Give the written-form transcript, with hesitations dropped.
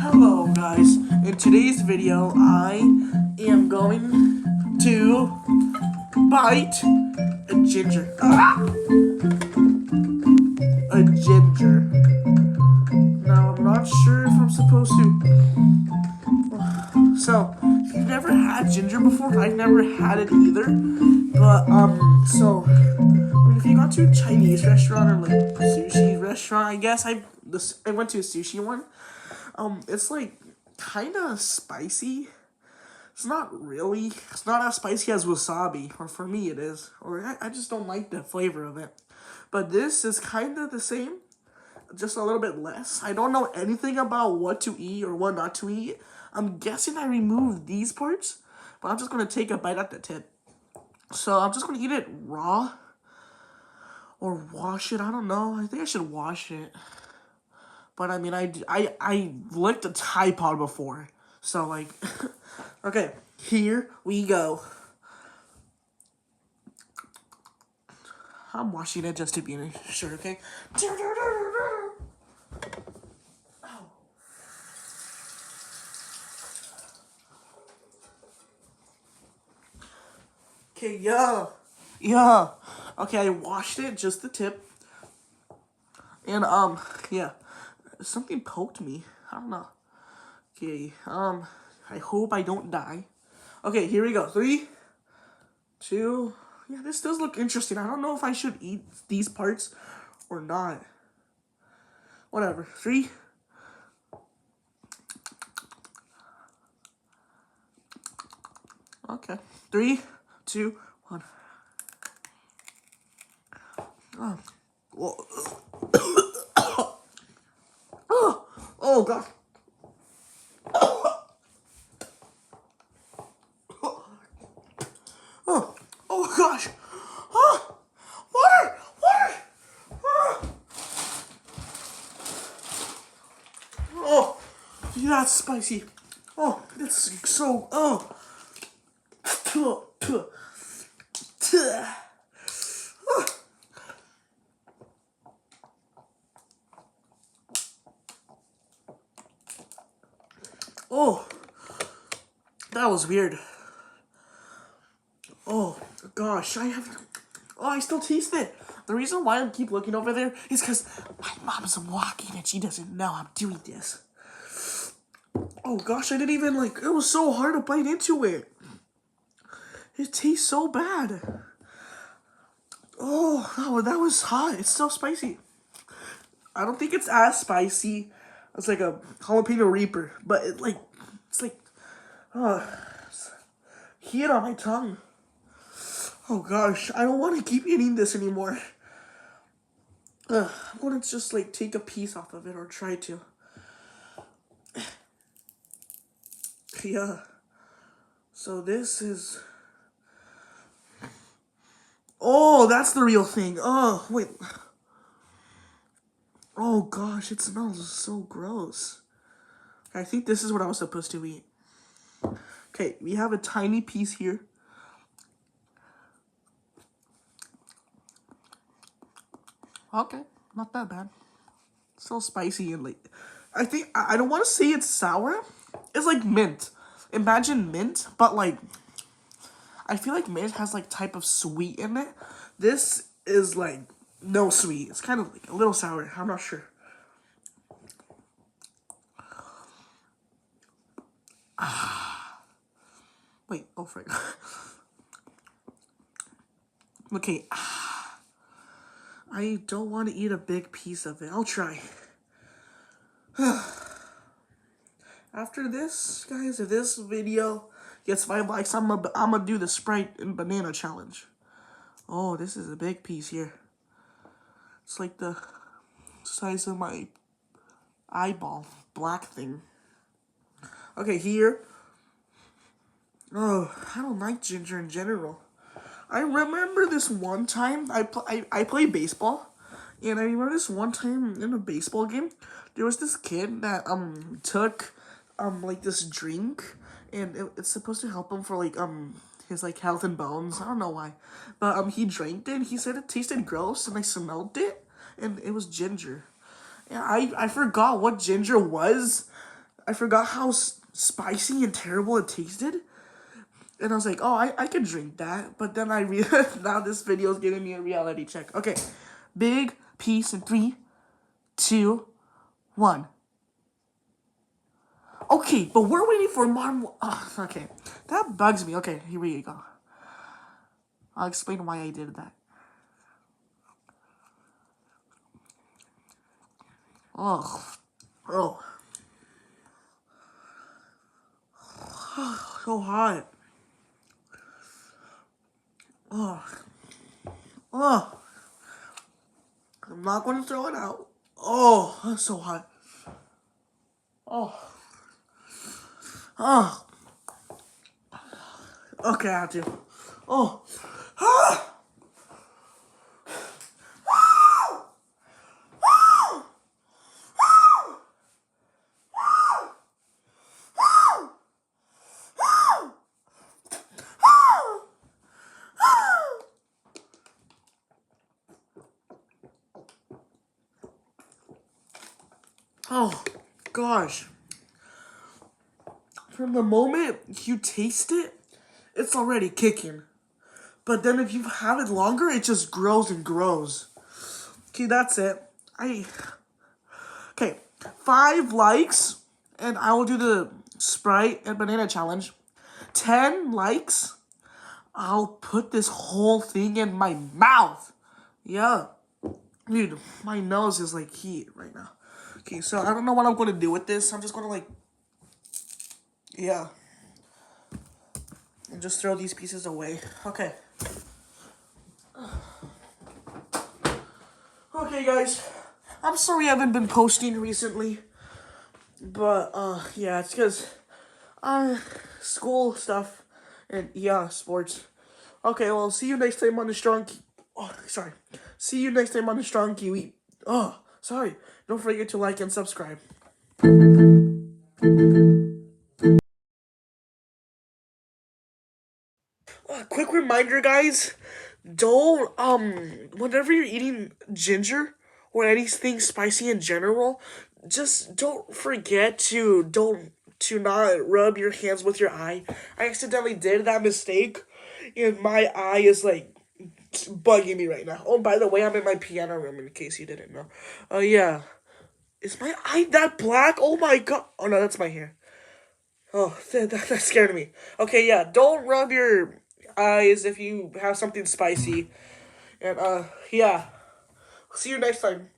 Hello guys, in today's video I am going to bite a ginger. A ginger. Now I'm not sure if I'm supposed to. So, if you've never had ginger before, I've never had it either. But if you got to a Chinese restaurant or like sushi restaurant, I guess I went to a sushi one. It's like kind of spicy. It's not really. It's not as spicy as wasabi, or for me it is. Or I just don't like the flavor of it. But this is kind of the same, just a little bit less. I don't know anything about what to eat or what not to eat. I'm guessing I removed these parts, but I'm just going to take a bite at the tip. So I'm just going to eat it raw or wash it. I don't know. I think I should wash it. But I mean, I licked a Tide Pod before. So like, okay, here we go. I'm washing it just to be sure, okay? Okay, yeah. Okay, I washed it, just the tip. And, yeah. Something poked me. I don't know. Okay, I hope I don't die. Okay, here we go. 3, 2... Yeah, this does look interesting. I don't know if I should eat these parts or not. Whatever. 3... Okay. 3, 2, 1. Oh. Oh god. Oh gosh. Water. Oh, yeah, that's spicy. Oh, it's so. Oh, that was weird. Oh gosh, I still taste it. The reason why I keep looking over there is because my mom's walking and she doesn't know I'm doing this. Oh gosh, I didn't even it was so hard to bite into it. It tastes so bad. Oh, that was hot. It's so spicy. I don't think it's as spicy as like a jalapeno Reaper, but it's heat on my tongue. Oh gosh, I don't want to keep eating this anymore. I'm gonna just take a piece off of it or try to. Yeah. So this is. Oh, that's the real thing. Oh, wait. Oh gosh, it smells so gross. I think this is what I was supposed to eat. Okay, we have a tiny piece here. Okay, not that bad. Still spicy and I think I don't want to say it's sour. It's like mint. Imagine mint, but I feel like mint has type of sweet in it. This is no sweet. It's kind of a little sour. I'm not sure. Wait, oh frick. Okay. I don't want to eat a big piece of it. I'll try. After this, guys, if this video gets 5 likes, I'm gonna do the Sprite and banana challenge. Oh, this is a big piece here. It's like the size of my eyeball, black thing. Okay, here. Oh, I don't like ginger in general. I remember this one time I played baseball, and I remember this one time in a baseball game, there was this kid that took this drink, and it's supposed to help him for his health and bones. I don't know why, but he drank it. And he said it tasted gross, and I smelled it, and it was ginger. And I forgot what ginger was. I forgot how spicy and terrible it tasted. And I was like, oh, I can drink that. But then I realized now this video is giving me a reality check. Okay, big piece in 3, 2, 1. Okay, but we're waiting for Mom. Oh, okay, that bugs me. Okay, here we go. I'll explain why I did that. Oh, oh, so hot. Oh, oh. I'm not going to throw it out. Oh, that's so hot. Oh, oh. Okay, I have to. Oh, ah. Oh, gosh. From the moment you taste it, it's already kicking. But then if you have it longer, it just grows and grows. Okay, that's it. Okay, 5 likes, and I will do the Sprite and banana challenge. 10 likes, I'll put this whole thing in my mouth. Yeah. Dude, my nose is like heat right now. Okay, so I don't know what I'm going to do with this. I'm just going to yeah. And just throw these pieces away. Okay. Okay, guys. I'm sorry I haven't been posting recently. But, yeah, it's because, school stuff and, yeah, sports. Okay, well, see you next time on the Strong... Oh, sorry. See you next time on the Strong Kiwi. Oh, sorry. Don't forget to like and subscribe. Quick reminder, guys. Don't, whenever you're eating ginger or anything spicy in general, just don't forget to not rub your hands with your eye. I accidentally did that mistake, and my eye is, like, bugging me right now. Oh, by the way, I'm in my piano room, in case you didn't know. Yeah. Is my eye that black? Oh my god. Oh, no, that's my hair. Oh, that scared me. Okay, yeah, don't rub your eyes if you have something spicy. And, yeah. See you next time.